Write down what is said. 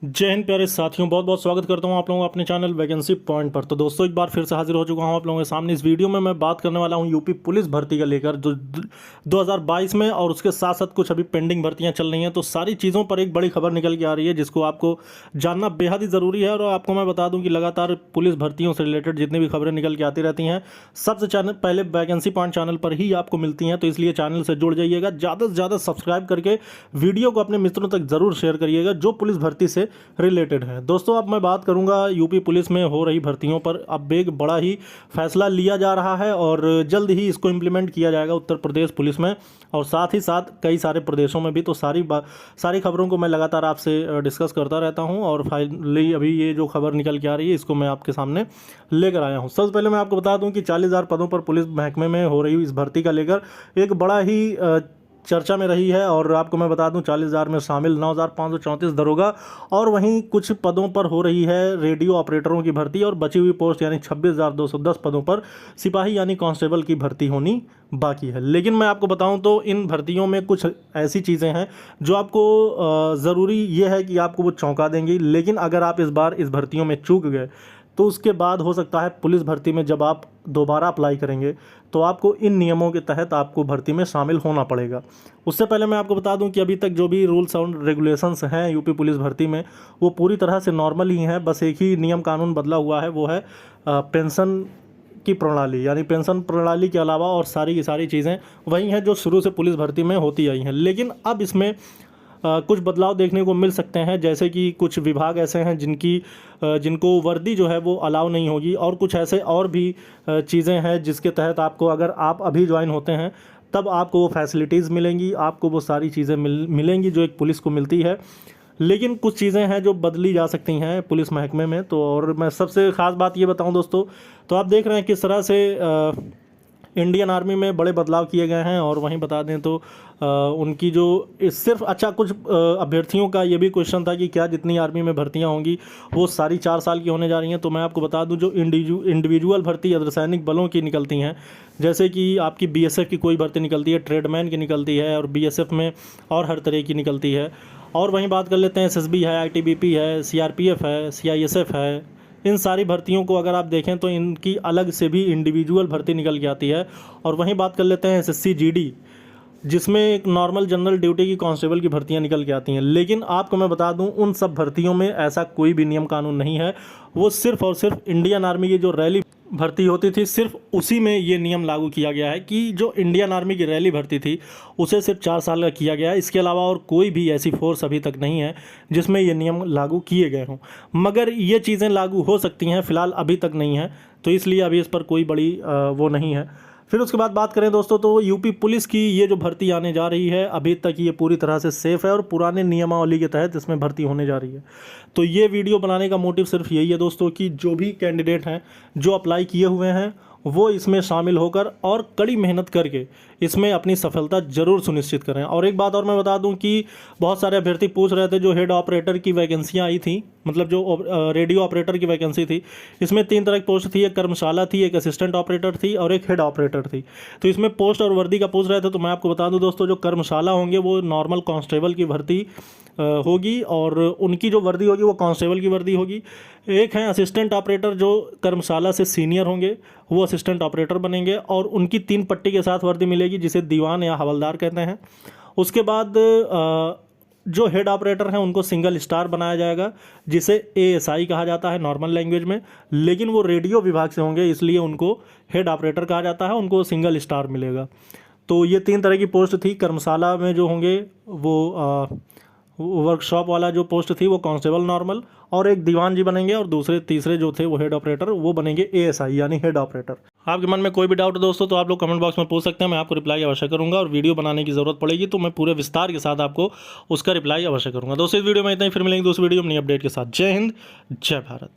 जय हिंद प्यारे साथियों, बहुत बहुत स्वागत करता हूं आप लोगों का अपने चैनल वैकेंसी पॉइंट पर। तो दोस्तों एक बार फिर से हाजिर हो चुका हूं आप लोगों के सामने। इस वीडियो में मैं बात करने वाला हूं यूपी पुलिस भर्ती का लेकर जो 2022 में, और उसके साथ साथ कुछ अभी पेंडिंग भर्तियां चल रही हैं। तो सारी चीज़ों पर एक बड़ी खबर निकल के आ रही है जिसको आपको जानना बेहद ही ज़रूरी है। और आपको मैं बता दूँ कि लगातार पुलिस भर्तियों से रिलेटेड जितनी भी खबरें निकल के आती रहती हैं सबसे पहले वैकेंसी पॉइंट चैनल पर ही आपको मिलती हैं। तो इसलिए चैनल से जुड़ जाइएगा, ज़्यादा से ज़्यादा सब्सक्राइब करके वीडियो को अपने मित्रों तक ज़रूर शेयर करिएगा जो पुलिस भर्ती से रिलेटेड है। दोस्तों अब मैं बात करूंगा यूपी पुलिस में हो रही भर्तियों पर। अब एक बड़ा ही फैसला लिया जा रहा है और जल्द ही इसको इम्प्लीमेंट किया जाएगा उत्तर प्रदेश पुलिस में, और साथ ही साथ कई सारे प्रदेशों में भी। तो सारी खबरों को मैं लगातार आपसे डिस्कस करता रहता हूं, और फाइनली अभी ये जो खबर निकल के आ रही है इसको मैं आपके सामने लेकर आया हूं। सबसे पहले मैं आपको बता दूं कि 40,000 पदों पर पुलिस महकमे में हो रही इस भर्ती का लेकर एक बड़ा ही चर्चा में रही है। और आपको मैं बता दूं 40,000 में शामिल 9,534 दरोगा, और वहीं कुछ पदों पर हो रही है रेडियो ऑपरेटरों की भर्ती, और बची हुई पोस्ट यानी 26,210 पदों पर सिपाही यानी कांस्टेबल की भर्ती होनी बाकी है। लेकिन मैं आपको बताऊं तो इन भर्तियों में कुछ ऐसी चीज़ें हैं जो आपको ज़रूरी ये है कि आपको वो चौंका देंगी। लेकिन अगर आप इस बार इस भर्तियों में चूक गए तो उसके बाद हो सकता है पुलिस भर्ती में जब आप दोबारा अप्लाई करेंगे तो आपको इन नियमों के तहत आपको भर्ती में शामिल होना पड़ेगा। उससे पहले मैं आपको बता दूं कि अभी तक जो भी रूल्स और रेगुलेशंस हैं यूपी पुलिस भर्ती में वो पूरी तरह से नॉर्मल ही हैं। बस एक ही नियम कानून बदला हुआ है, वो है पेंशन की प्रणाली। यानी पेंशन प्रणाली के अलावा और सारी की सारी चीज़ें वही हैं जो शुरू से पुलिस भर्ती में होती आई हैं। लेकिन अब इसमें कुछ बदलाव देखने को मिल सकते हैं, जैसे कि कुछ विभाग ऐसे हैं जिनको वर्दी जो है वो अलाउ नहीं होगी, और कुछ ऐसे और भी चीज़ें हैं जिसके तहत आपको, अगर आप अभी ज्वाइन होते हैं तब आपको वो फैसिलिटीज़ मिलेंगी, आपको वो सारी चीज़ें मिलेंगी जो एक पुलिस को मिलती है। लेकिन कुछ चीज़ें हैं जो बदली जा सकती हैं पुलिस महकमे में। तो और मैं सबसे ख़ास बात ये बताऊं दोस्तों, तो आप देख रहे हैं किस तरह से इंडियन आर्मी में बड़े बदलाव किए गए हैं। और वहीं बता दें तो उनकी जो सिर्फ कुछ अभ्यर्थियों का ये भी क्वेश्चन था कि क्या जितनी आर्मी में भर्तियां होंगी वो सारी 4 साल की होने जा रही हैं। तो मैं आपको बता दूं जो इंडिविजुअल भर्ती अर्धसैनिक बलों की निकलती हैं, जैसे कि आपकी बीएसएफ की कोई भर्ती निकलती है, ट्रेडमैन की निकलती है, और बीएसएफ में और हर तरह की निकलती है। और वहीं बात कर लेते हैं एसएसबी है, आईटीबीपी है, सीआरपीएफ है, सीआईएसएफ है। इन सारी भर्तियों को अगर आप देखें तो इनकी अलग से भी इंडिविजुअल भर्ती निकल के आती है। और वहीं बात कर लेते हैं एसएससी जीडी, जिसमें एक नॉर्मल जनरल ड्यूटी की कांस्टेबल की भर्तियां निकल के आती हैं। लेकिन आपको मैं बता दूं उन सब भर्तियों में ऐसा कोई भी नियम कानून नहीं है। वो सिर्फ और सिर्फ इंडियन आर्मी की जो रैली भर्ती होती थी सिर्फ उसी में ये नियम लागू किया गया है कि जो इंडियन आर्मी की रैली भर्ती थी उसे सिर्फ 4 साल का किया गया है। इसके अलावा और कोई भी ऐसी फोर्स अभी तक नहीं है जिसमें ये नियम लागू किए गए हों। मगर ये चीज़ें लागू हो सकती हैं, फ़िलहाल अभी तक नहीं है, तो इसलिए अभी इस पर कोई बड़ी वो नहीं है। फिर उसके बाद बात करें दोस्तों तो यूपी पुलिस की ये जो भर्ती आने जा रही है अभी तक ये पूरी तरह से सेफ़ है और पुराने नियमावली के तहत इसमें भर्ती होने जा रही है। तो ये वीडियो बनाने का मोटिव सिर्फ यही है दोस्तों कि जो भी कैंडिडेट हैं जो अप्लाई किए हुए हैं वो इसमें शामिल होकर और कड़ी मेहनत करके इसमें अपनी सफलता जरूर सुनिश्चित करें। और एक बात और मैं बता दूं कि बहुत सारे अभ्यर्थी पूछ रहे थे जो हेड ऑपरेटर की वैकेंसियां आई थी, मतलब जो रेडियो ऑपरेटर की वैकेंसी थी, इसमें 3 तरह की पोस्ट थी। एक कर्मशाला थी, एक असिस्टेंट ऑपरेटर थी, और एक हेड ऑपरेटर थी। तो इसमें पोस्ट और वर्दी का पूछ रहे थे। तो मैं आपको बता दूं दोस्तों जो कर्मशाला होंगे वो नॉर्मल कांस्टेबल की भर्ती होगी, और उनकी जो वर्दी होगी वो कांस्टेबल की वर्दी होगी। एक हैं असिस्टेंट ऑपरेटर जो कर्मशाला से सीनियर होंगे, वो असिस्टेंट ऑपरेटर बनेंगे, और उनकी 3 पट्टी के साथ वर्दी मिलेगी जिसे दीवान या हवलदार कहते हैं। उसके बाद जो हेड ऑपरेटर हैं उनको सिंगल स्टार बनाया जाएगा जिसे एएसआई कहा जाता है नॉर्मल लैंग्वेज में। लेकिन वो रेडियो विभाग से होंगे इसलिए उनको हेड ऑपरेटर कहा जाता है, उनको सिंगल स्टार मिलेगा। तो ये 3 तरह की पोस्ट थी। कर्मशाला में जो होंगे वो वर्कशॉप वाला जो पोस्ट थी वो कांस्टेबल नॉर्मल, और एक दीवान जी बनेंगे, और तीसरे जो थे वो हेड ऑपरेटर, वो बनेंगे एएसआई यानी हेड ऑपरेटर। आपके मन में कोई भी डाउट दोस्तों तो आप लोग कमेंट बॉक्स में पूछ सकते हैं, मैं आपको रिप्लाई अवश्य करूंगा। और वीडियो बनाने की जरूरत पड़ेगी तो मैं पूरे विस्तार के साथ आपको उसका रिप्लाई अवश्य करूंगा। दोस्तों इस वीडियो में इतना ही, फिर मिलेंगे दूसरी वीडियो में नई अपडेट के साथ। जय हिंद, जय भारत।